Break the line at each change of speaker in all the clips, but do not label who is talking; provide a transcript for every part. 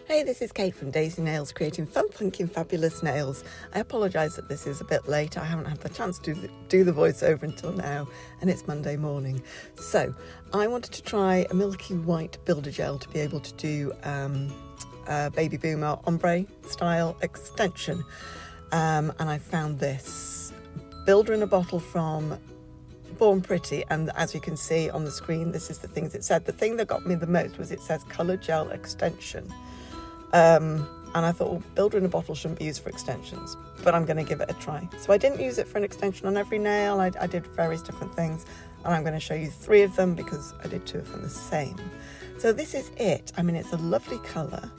Hey, this is Kate from Daisy Nails, creating fun, funky and fabulous nails. I apologise that this is a bit late. I haven't had the chance to do the voiceover until now, and it's Monday morning. So I wanted to try a milky white builder gel to be able to do a Baby Boomer ombre style extension. And I found this builder in a bottle from Born Pretty, and as you can see on the screen, this is the things it said. The thing that got me the most was it says colour gel extension. And I thought, well, builder in a bottle shouldn't be used for extensions, but I'm going to give it a try. So I didn't use it for an extension on every nail. I did various different things, and I'm going to show you 3 of them because I did 2 of them the same. So this is it. I mean, it's a lovely colour.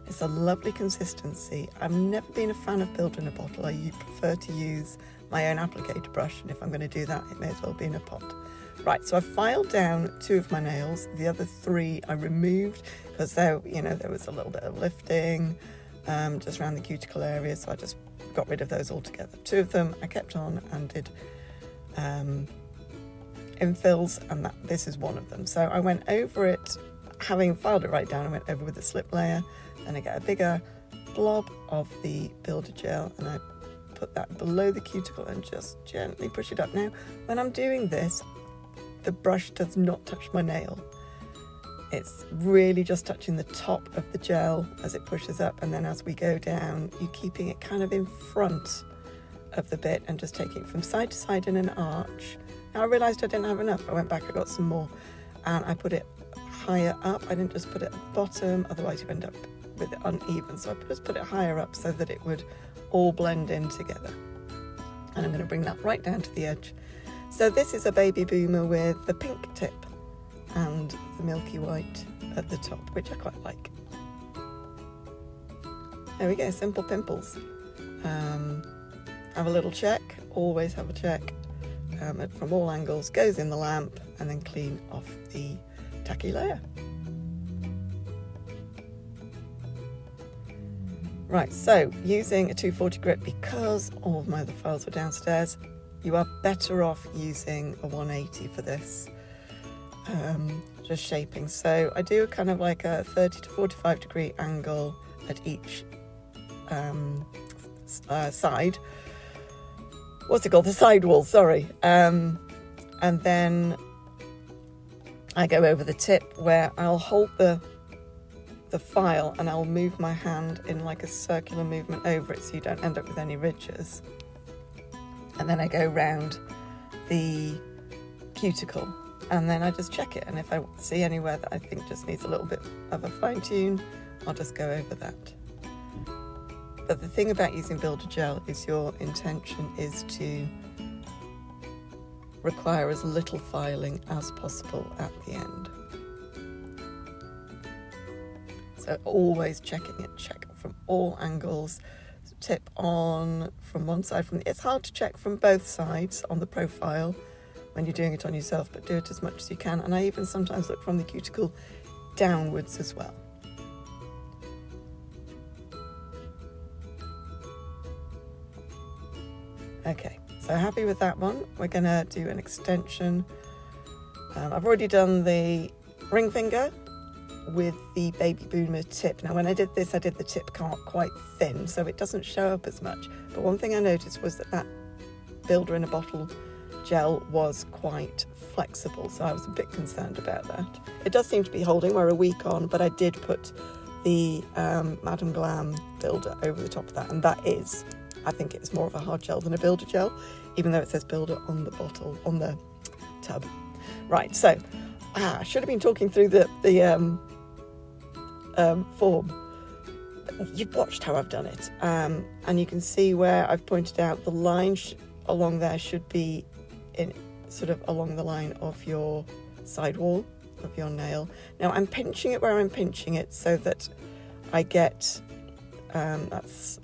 It's a lovely consistency. I've never been a fan of builder in a bottle. I prefer to use my own applicator brush, and if I'm going to do that, it may as well be in a pot. Right, so I filed down 2 of my nails. The other 3 I removed because there was a little bit of lifting just around the cuticle area, so I just got rid of those altogether. 2 of them I kept on and did infills, and this is one of them. So I went over it, having filed it right down, I went over with a slip layer, and I get a bigger blob of the builder gel, and I put that below the cuticle and just gently push it up. Now, when I'm doing this, the brush does not touch my nail. It's really just touching the top of the gel as it pushes up, and then as we go down, you're keeping it kind of in front of the bit and just taking it from side to side in an arch. Now I realised I didn't have enough. I went back, I got some more, and I put it higher up. I didn't just put it at the bottom, otherwise you end up with it uneven. So I just put it higher up so that it would all blend in together. And I'm going to bring that right down to the edge. So this is a Baby Boomer with the pink tip and the milky white at the top, which I quite like. There we go, simple pimples. Have a little check, always have a check from all angles, goes in the lamp, and then clean off the tacky layer. Right, so using a 240 grit, because all of my other files were downstairs, you are better off using a 180 for this, just shaping. So I do kind of like a 30 to 45 degree angle at each side. What's it called? The sidewall, sorry. And then I go over the tip where I'll hold the file and I'll move my hand in like a circular movement over it so you don't end up with any ridges. And then I go round the cuticle and then I just check it, and if I see anywhere that I think just needs a little bit of a fine tune, I'll just go over that. But the thing about using builder gel is your intention is to require as little filing as possible at the end. So always checking it, check from all angles. Tip on from one side. It's hard to check from both sides on the profile when you're doing it on yourself, but do it as much as you can. And I even sometimes look from the cuticle downwards as well. Okay, so happy with that one. We're gonna do an extension. I've already done the ring finger with the Baby Boomer tip. Now when I did this, I did the tip quite thin, so it doesn't show up as much. But one thing I noticed was that builder in a bottle gel was quite flexible, so I was a bit concerned about that. It does seem to be holding. We're a week on, but I did put the Madam Glam builder over the top of that, and that is, I think it's more of a hard gel than a builder gel, even though it says builder on the bottle, on the tub. Right, so I should have been talking through the form. You've watched how I've done it, and you can see where I've pointed out the line along there should be in sort of along the line of your sidewall of your nail. Now I'm pinching it where I'm pinching it so that I get I'm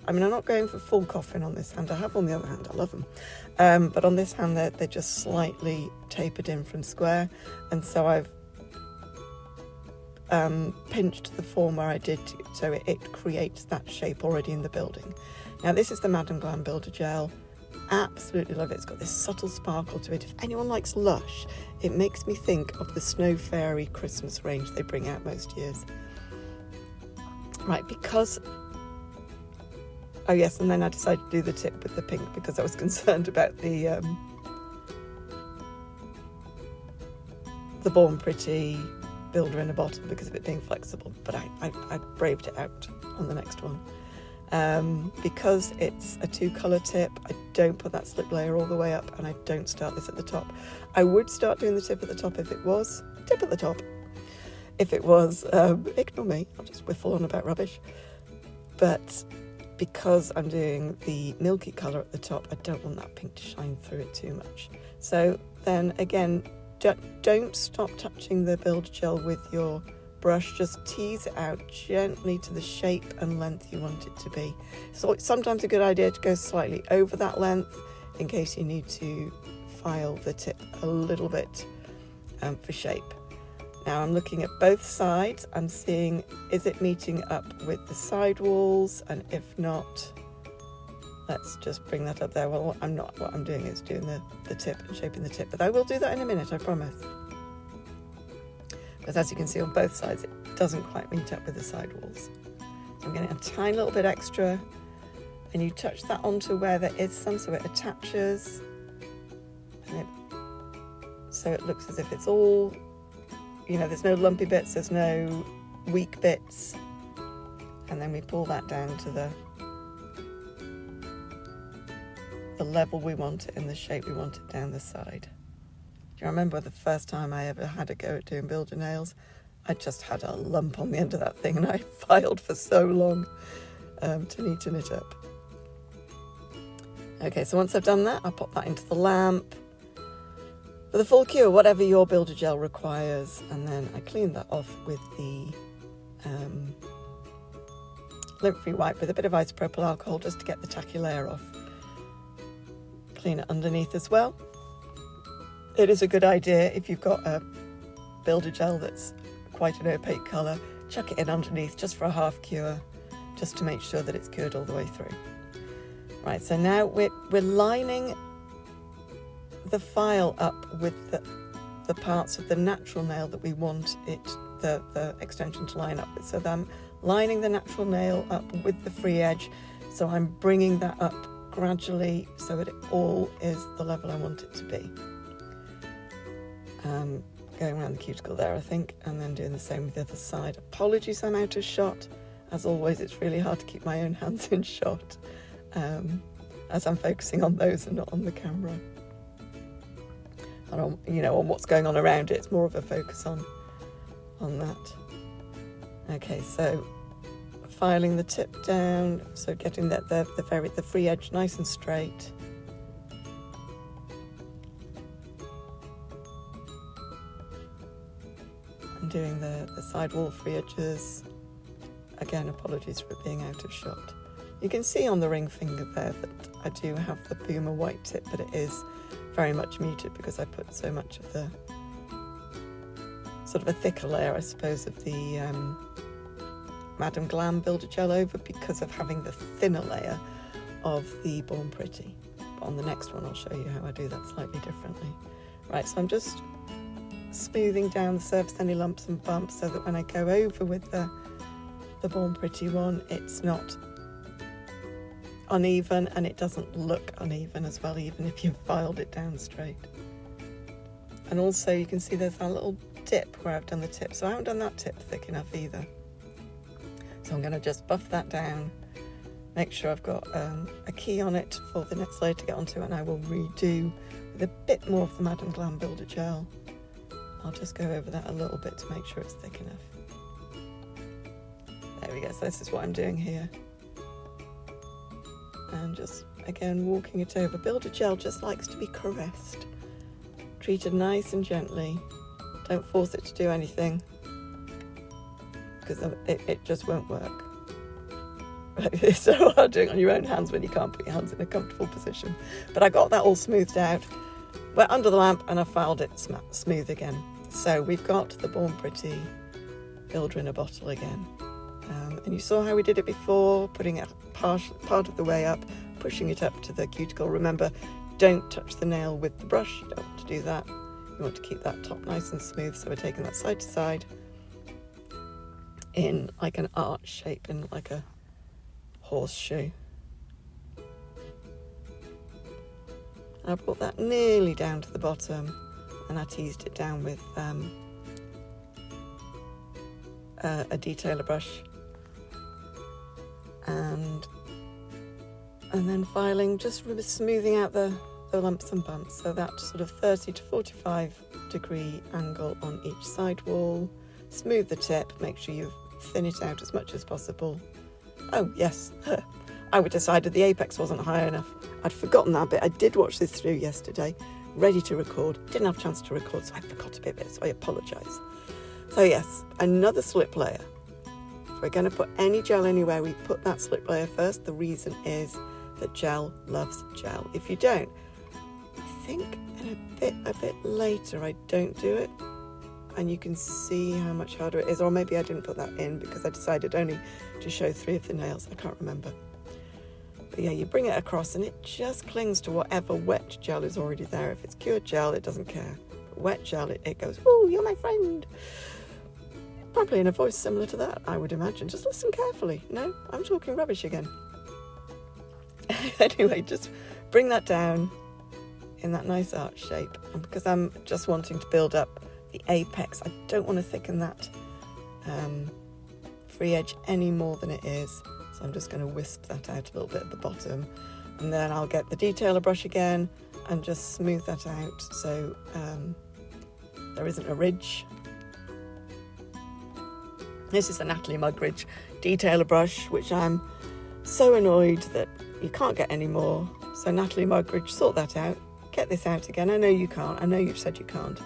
not going for full coffin on this hand. I have on the other hand, I love them, but on this hand they're just slightly tapered in from square, and so I've pinched the form where I did, so it creates that shape already in the building. Now this is the Madam Glam Builder Gel. Absolutely love it. It's got this subtle sparkle to it. If anyone likes Lush, it makes me think of the Snow Fairy Christmas range they bring out most years. Right, because... Oh yes, and then I decided to do the tip with the pink because I was concerned about the Born Pretty builder in a bottle because of it being flexible, but I braved it out on the next one. Because it's a 2-colour tip, I don't put that slip layer all the way up, and I don't start this at the top. I would start doing the tip at the top if it was tip at the top. If it was, ignore me, I'll just whiffle on about rubbish. But because I'm doing the milky colour at the top, I don't want that pink to shine through it too much. So then again, don't stop touching the builder gel with your brush, just tease it out gently to the shape and length you want it to be. So it's sometimes a good idea to go slightly over that length in case you need to file the tip a little bit for shape. Now I'm looking at both sides, I'm seeing is it meeting up with the side walls, and if not, let's just bring that up there. Well, I'm not. What I'm doing is doing the tip and shaping the tip, but I will do that in a minute, I promise. Because as you can see on both sides, it doesn't quite meet up with the side walls. So I'm getting a tiny little bit extra, and you touch that onto where there is some, so it attaches, and so it looks as if it's all, you know, there's no lumpy bits, there's no weak bits, and then we pull that down to the level we want it in the shape we want it down the side. Do you remember the first time I ever had a go at doing builder nails? I just had a lump on the end of that thing, and I filed for so long to neaten it up. Okay, so once I've done that, I'll pop that into the lamp for the full cure, whatever your builder gel requires, and then I clean that off with the lint-free wipe with a bit of isopropyl alcohol just to get the tacky layer off. Clean it underneath as well. It is a good idea if you've got a builder gel that's quite an opaque colour, chuck it in underneath just for a half cure, just to make sure that it's cured all the way through. Right, so now we're lining the file up with the parts of the natural nail that we want the extension to line up with. So I'm lining the natural nail up with the free edge, so I'm bringing that up gradually so that it all is the level I want it to be. Going around the cuticle there, I think, and then doing the same with the other side. Apologies, I'm out of shot. As always, it's really hard to keep my own hands in shot as I'm focusing on those and not on the camera. And on, you know, on what's going on around it. It's more of a focus on that. Okay, so filing the tip down, so getting the free edge nice and straight. And doing the side wall free edges. Again, apologies for it being out of shot. You can see on the ring finger there that I do have the Boomer white tip, but it is very much muted because I put so much of the sort of a thicker layer, I suppose, of the Madame Glam Builder Gel over because of having the thinner layer of the Born Pretty. But on the next one I'll show you how I do that slightly differently. Right, so I'm just smoothing down the surface, any lumps and bumps, so that when I go over with the Born Pretty one, it's not uneven and it doesn't look uneven as well, even if you've filed it down straight. And also you can see there's that little dip where I've done the tip, so I haven't done that tip thick enough either. So I'm going to just buff that down, make sure I've got a key on it for the next layer to get onto, and I will redo with a bit more of the Madame Glam Builder Gel. I'll just go over that a little bit to make sure it's thick enough. There we go, so this is what I'm doing here. And just, again, walking it over. Builder gel just likes to be caressed. Treated nice and gently. Don't force it to do anything, because it just won't work. It's so hard doing it on your own hands when you can't put your hands in a comfortable position. But I got that all smoothed out. We're under the lamp and I filed it smooth again. So we've got the Born Pretty builder in a bottle again. And you saw how we did it before, putting it part of the way up, pushing it up to the cuticle. Remember, don't touch the nail with the brush, you don't want to do that. You want to keep that top nice and smooth, so we're taking that side to side, in like an arch shape, in like a horseshoe. I brought that nearly down to the bottom, and I teased it down with a detailer brush, and then filing, just smoothing out the lumps and bumps, so that sort of 30 to 45 degree angle on each side wall. Smooth the tip, make sure you thin it out as much as possible. Oh yes, I decided the apex wasn't high enough. I'd forgotten that bit. I did watch this through yesterday, ready to record. Didn't have a chance to record, so I forgot a bit of it, so I apologise. So yes, another slip layer. If we're going to put any gel anywhere, we put that slip layer first. The reason is that gel loves gel. If you don't, I think in a bit later I don't do it, and you can see how much harder it is. Or maybe I didn't put that in because I decided only to show 3 of the nails. I can't remember. But yeah, you bring it across and it just clings to whatever wet gel is already there. If it's cured gel, it doesn't care. But wet gel, it goes, "Oh, you're my friend." Probably in a voice similar to that, I would imagine. Just listen carefully. No, I'm talking rubbish again. Anyway, just bring that down in that nice arch shape. And because I'm just wanting to build up the apex, I don't want to thicken that free edge any more than it is. So I'm just going to wisp that out a little bit at the bottom. And then I'll get the detailer brush again and just smooth that out so there isn't a ridge. This is the Natalie Mugridge detailer brush, which I'm so annoyed that you can't get any more. So Natalie Mugridge, sort that out. Get this out again. I know you can't. I know you've said you can't.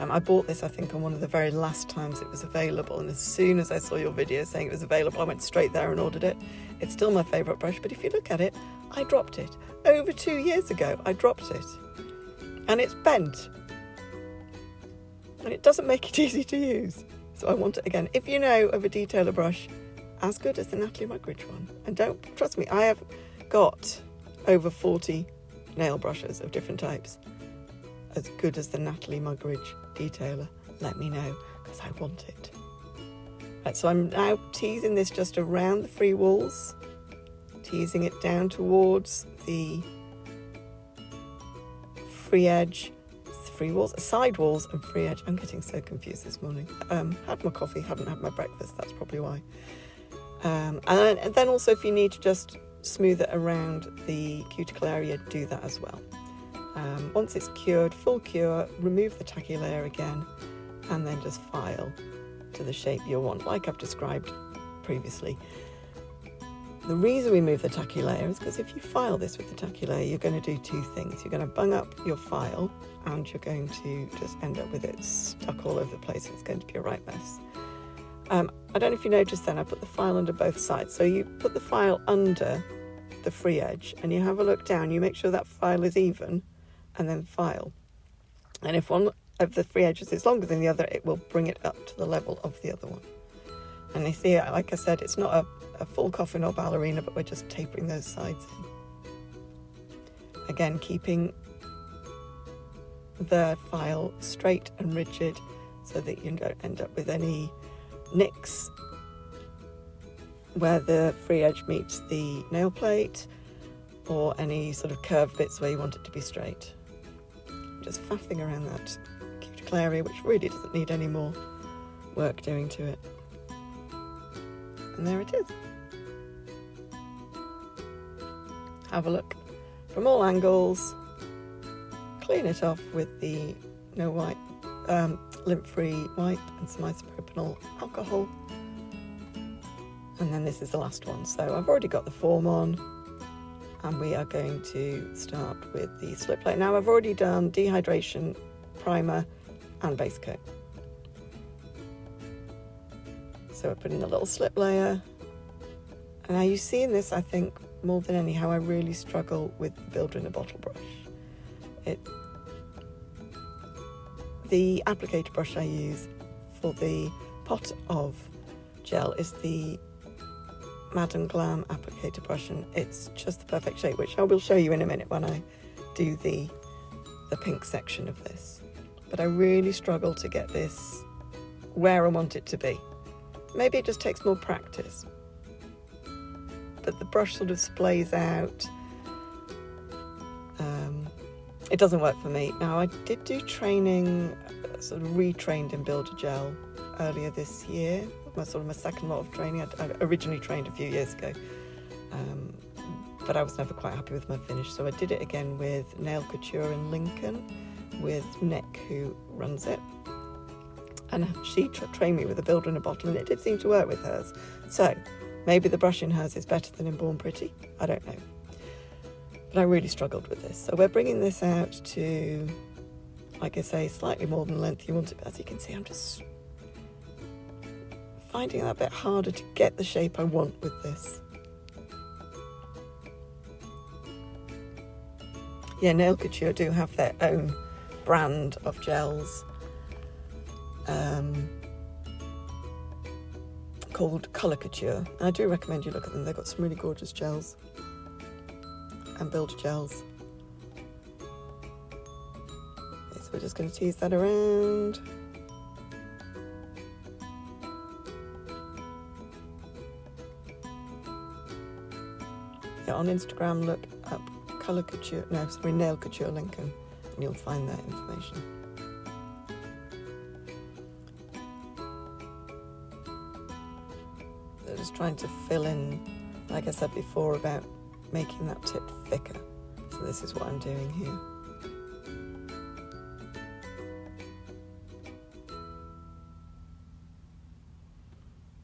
I bought this, I think, on one of the very last times it was available, and as soon as I saw your video saying it was available, I went straight there and ordered it. It's still my favourite brush, but if you look at it, I dropped it. Over 2 years ago, I dropped it. And it's bent. And it doesn't make it easy to use. So I want it again. If you know of a detailer brush as good as the Natalie Mugridge one, and don't, trust me, I have got over 40 nail brushes of different types, as good as the Natalie Mugridge detailer, let me know, because I want it. Right, so I'm now teasing this just around the free walls, teasing it down towards the free edge, free walls, side walls and free edge. I'm getting so confused this morning. Had my coffee, hadn't had my breakfast, that's probably why. And then also if you need to just smooth it around the cuticle area, do that as well. Once it's cured, full cure, remove the tacky layer again and then just file to the shape you want, like I've described previously. The reason we move the tacky layer is because if you file this with the tacky layer, you're going to do 2 things. You're going to bung up your file and you're going to just end up with it stuck all over the place. It's going to be a right mess. I don't know if you noticed then, I put the file under both sides. So you put the file under the free edge and you have a look down, you make sure that file is even, and then file. And if one of the free edges is longer than the other, it will bring it up to the level of the other one. And you see, like I said, it's not a full coffin or ballerina, but we're just tapering those sides in. Again, keeping the file straight and rigid so that you don't end up with any nicks where the free edge meets the nail plate, or any sort of curved bits where you want it to be straight. Just faffing around that cuticle area, which really doesn't need any more work doing to it. And there it is. Have a look from all angles. Clean it off with the no wipe, lint-free wipe and some isopropyl alcohol. And then this is the last one. So I've already got the form on, and we are going to start with the slip layer. Now I've already done dehydration, primer and base coat. So I put in the little slip layer. And now you see in this, I think, more than any, how I really struggle with the builder in a bottle brush. The applicator brush I use for the pot of gel is the Madam Glam applicator brush, and it's just the perfect shape, which I will show you in a minute when I do the pink section of this. But I really struggle to get this where I want it to be. maybe it just takes more practice. But the brush sort of splays out. It doesn't work for me. Now, I did do training, sort of retrained in Builder Gel earlier this year. My second lot of training. I originally trained a few years ago, but I was never quite happy with my finish. So I did it again with Nail Couture in Lincoln, with Nick, who runs it. And she trained me with a builder in a bottle, and it did seem to work with hers. So maybe the brush in hers is better than in Born Pretty. I don't know. But I really struggled with this. So we're bringing this out to, like I say, slightly more than the length you want it. As you can see, I'm just finding it a bit harder to get the shape I want with this. Yeah, Nail Couture do have their own brand of gels called Colour Couture. And I do recommend you look at them. They've got some really gorgeous gels and Builder Gels. Okay, so we're just going to tease that around. Yeah, on Instagram, look up Nail Couture Lincoln, and you'll find that information. So just trying to fill in, like I said before, about making that tip thicker. So this is what I'm doing here.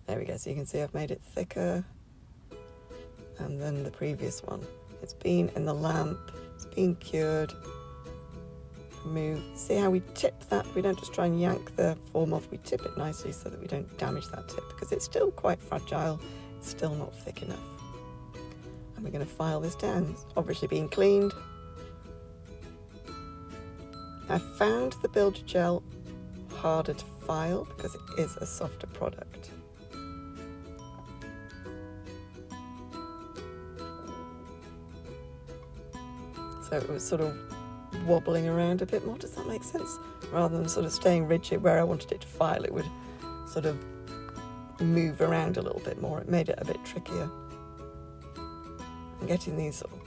There we go, so you can see I've made it thicker. And then the previous one. It's been in the lamp, it's been cured. Remove. See how we tip that? We don't just try and yank the form off, we tip it nicely so that we don't damage that tip, because it's still quite fragile, it's still not thick enough. And we're going to file this down. It's obviously been cleaned. I found the Builder Gel harder to file because it is a softer product. So it was sort of wobbling around a bit more, does that make sense? Rather than sort of staying rigid where I wanted it to file, it would sort of move around a little bit more. It made it a bit trickier. And getting these sort of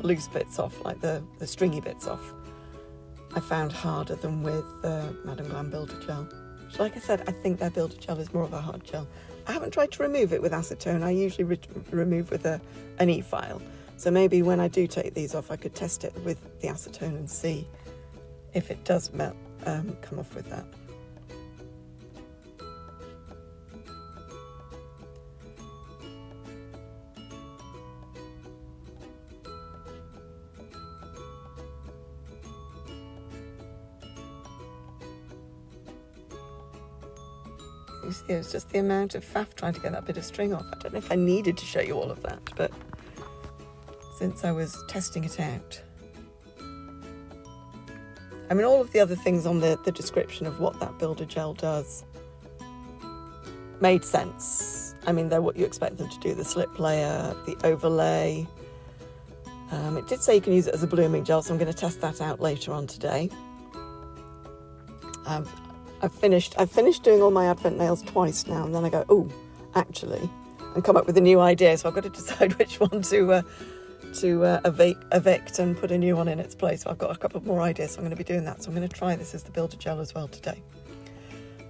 loose bits off, like the stringy bits off, I found harder than with Madam Glam Builder Gel. Which, like I said, I think their Builder Gel is more of a hard gel. I haven't tried to remove it with acetone. I usually remove with an e-file. So maybe when I do take these off, I could test it with the acetone and see if it does come off with that. You see, it was just the amount of faff trying to get that bit of string off. I don't know if I needed to show you all of that, but since I was testing it out. I mean, all of the other things on the description of what that Builder Gel does made sense. I mean, they're what you expect them to do, the slip layer, the overlay. It did say you can use it as a blooming gel, so I'm going to test that out later on today. I've finished doing all my advent nails twice now, and then I go, oh, actually, and come up with a new idea. So I've got to decide which one to evict and put a new one in its place. So I've got a couple more ideas, so I'm going to be doing that. So I'm going to try this as the Builder Gel as well today.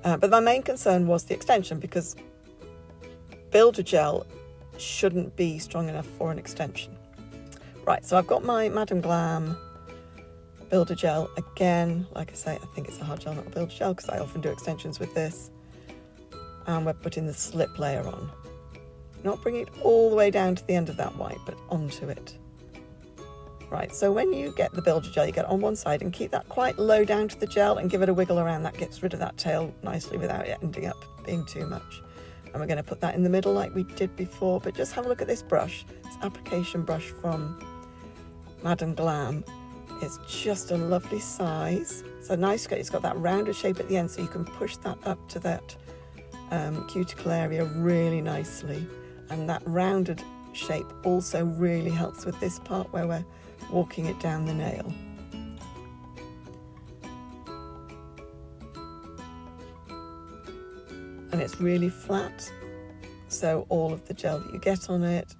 But my main concern was the extension, because Builder Gel shouldn't be strong enough for an extension. Right, so I've got my Madam Glam Builder Gel. Again, like I say, I think it's a hard gel, not a Builder Gel, because I often do extensions with this. And we're putting the slip layer on. Not bringing it all the way down to the end of that white, but onto it. Right, so when you get the Builder Gel, you get it on one side and keep that quite low down to the gel and give it a wiggle around. That gets rid of that tail nicely without it ending up being too much. And we're going to put that in the middle like we did before, but just have a look at this brush. This application brush from Madam Glam. It's just a lovely size. It's a nice, it's got that rounded shape at the end, so you can push that up to that cuticle area really nicely. And that rounded shape also really helps with this part where we're walking it down the nail. it's really flat, so all of the gel that you get on it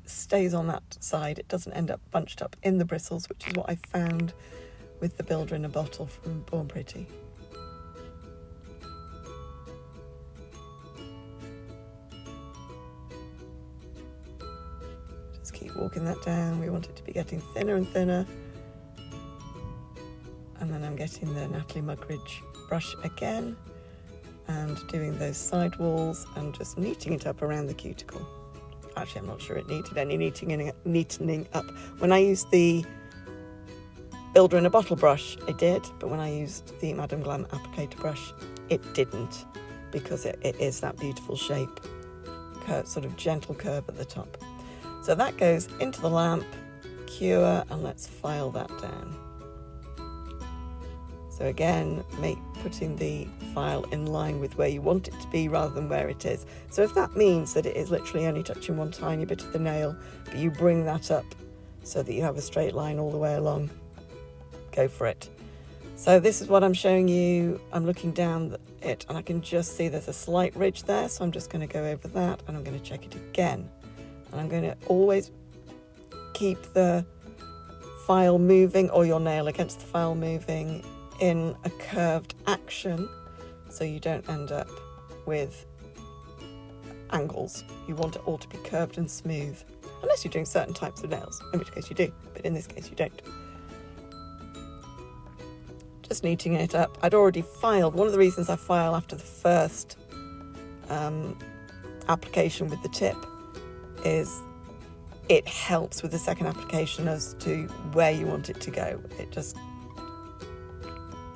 stays on that side. It doesn't end up bunched up in the bristles, which is what I found with the builder in a bottle from Born Pretty. Just keep walking that down. We want it to be getting thinner and thinner. And then I'm getting the Natalie Mugridge brush again and doing those side walls and just neating it up around the cuticle. Actually, I'm not sure it needed any neatening up. When I used the builder in a bottle brush, it did, but when I used the Madame Glam applicator brush, it didn't, because it is that beautiful shape, sort of gentle curve at the top. So that goes into the lamp, cure, and let's file that down. So again, putting the file in line with where you want it to be rather than where it is. So if that means that it is literally only touching one tiny bit of the nail, but you bring that up so that you have a straight line all the way along, go for it. So this is what I'm showing you. I'm looking down it and I can just see there's a slight ridge there, so I'm just going to go over that and I'm going to check it again. And I'm going to always keep the file moving, or your nail against the file moving, in a curved action, so you don't end up with angles. You want it all to be curved and smooth, unless you're doing certain types of nails, in which case you do, but in this case you don't. Just neating it up. I'd already filed. One of the reasons I file after the first application with the tip is it helps with the second application as to where you want it to go.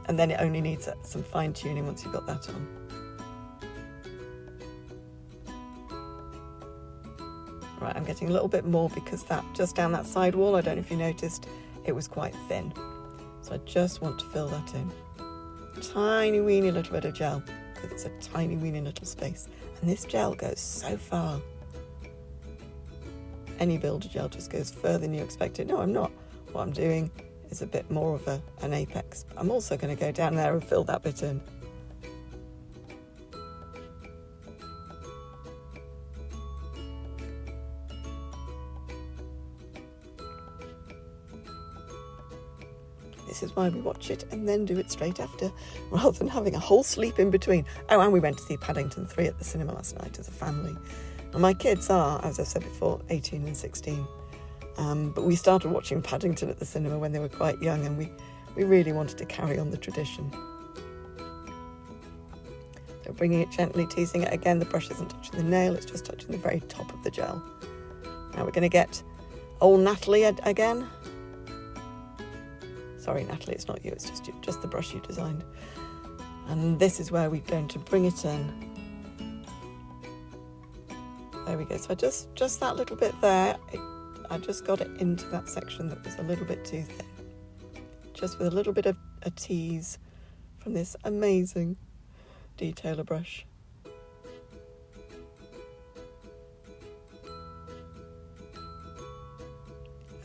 And then it only needs some fine tuning once you've got that on. Right, I'm getting a little bit more because that just down that side wall, I don't know if you noticed, it was quite thin. So I just want to fill that in. Tiny weeny little bit of gel, because it's a tiny weeny little space. And this gel goes so far. Any builder gel just goes further than you expect it. No, I'm not. What I'm doing is a bit more of an apex. I'm also going to go down there and fill that bit in. This is why we watch it and then do it straight after, rather than having a whole sleep in between. Oh, and we went to see Paddington 3 at the cinema last night as a family. And my kids are, as I've said before, 18 and 16. But we started watching Paddington at the cinema when they were quite young, and we really wanted to carry on the tradition. So bringing it gently, teasing it again. The brush isn't touching the nail, it's just touching the very top of the gel. Now we're going to get old Natalie again. Sorry, Natalie, it's not you, it's just the brush you designed. And this is where we're going to bring it in. There we go. So just that little bit there. I just got it into that section that was a little bit too thin. Just with a little bit of a tease from this amazing detailer brush.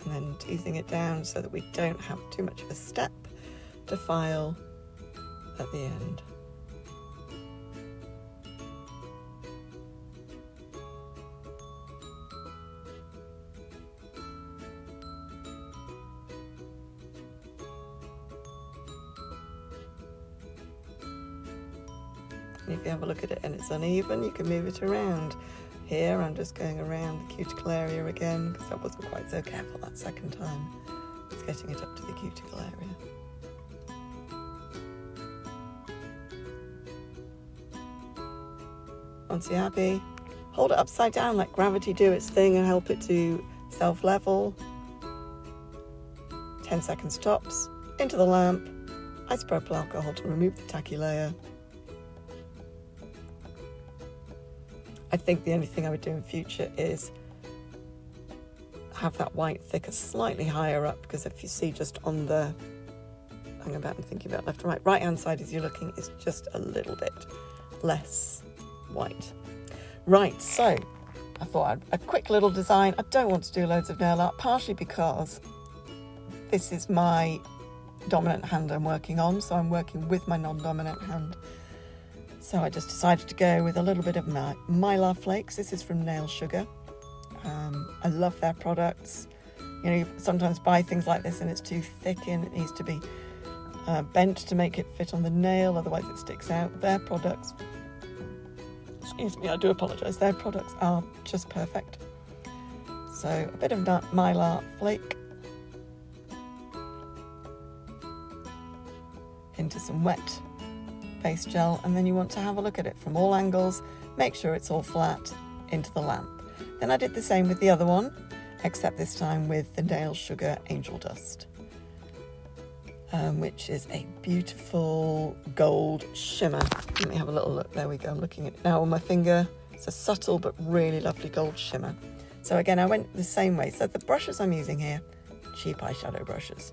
And then teasing it down so that we don't have too much of a step to file at the end. And if you have a look at it and it's uneven, you can move it around. Here I'm just going around the cuticle area again, because I wasn't quite so careful that second time. It's getting it up to the cuticle area. Once you're happy, hold it upside down, let gravity do its thing and help it to self-level. 10 seconds tops, into the lamp, isopropyl alcohol to remove the tacky layer. I think the only thing I would do in future is have that white thicker slightly higher up, because if you see just on the, hang about and thinking about left and right hand side as you're looking is just a little bit less white. Right, so I thought a quick little design. I don't want to do loads of nail art, partially because this is my dominant hand I'm working on, so I'm working with my non-dominant hand. So I just decided to go with a little bit of my Mylar flakes. This is from Nail Sugar. I love their products. You know, you sometimes buy things like this and it's too thick and it needs to be bent to make it fit on the nail, otherwise it sticks out. Their products, excuse me, I do apologise, their products are just perfect. So a bit of that Mylar flake into some wet base gel, and then you want to have a look at it from all angles, make sure it's all flat into the lamp. Then I did the same with the other one, except this time with the Nail Sugar Angel Dust, which is a beautiful gold shimmer. Let me have a little look. There we go. I'm looking at it now on my finger. It's a subtle but really lovely gold shimmer. So again, I went the same way. So the brushes I'm using here, cheap eyeshadow brushes.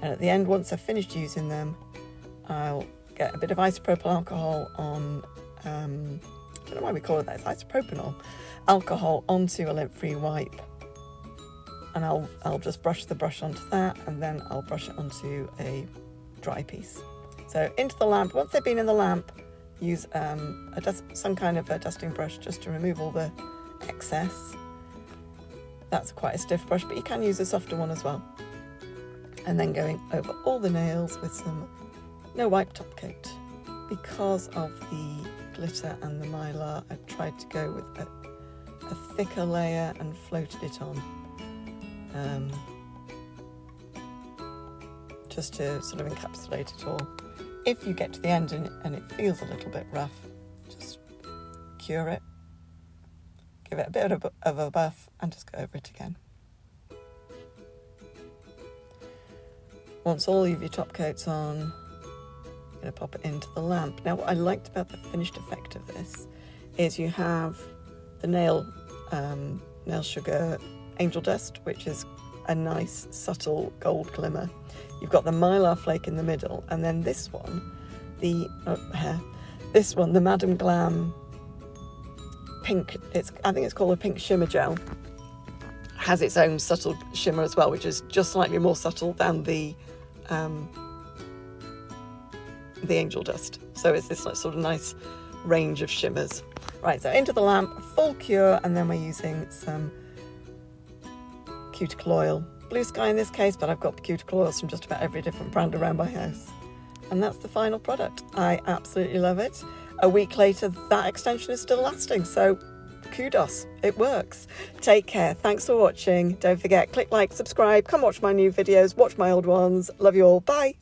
And at the end, once I've finished using them, I'll get a bit of isopropyl alcohol on, I don't know why we call it that, it's isopropanol alcohol onto a lint-free wipe. And I'll just brush the brush onto that, and then I'll brush it onto a dry piece. So into the lamp. Once they've been in the lamp, use some kind of a dusting brush just to remove all the excess. That's quite a stiff brush, but you can use a softer one as well. And then going over all the nails with some no wipe top coat. Because of the glitter and the Mylar, I tried to go with a thicker layer and floated it on. Just to sort of encapsulate it all. If you get to the end and it feels a little bit rough, just cure it, give it a bit of a buff, and just go over it again. Once all of your top coat's on, I'm going to pop it into the lamp. Now, what I liked about the finished effect of this is you have the Nail Sugar Angel Dust, which is a nice subtle gold glimmer. You've got the Mylar flake in the middle, and then this one, the Madame Glam pink. I think it's called a pink shimmer gel. Has its own subtle shimmer as well, which is just slightly more subtle than the Angel Dust. So it's this sort of nice range of shimmers. Right, so into the lamp, full cure, and then we're using some cuticle oil. Blue Sky in this case, but I've got cuticle oils from just about every different brand around my house. And that's the final product. I absolutely love it. A week later, that extension is still lasting, so kudos, it works. Take care. Thanks for watching. Don't forget, click like, subscribe, come watch my new videos, watch my old ones. Love you all. Bye.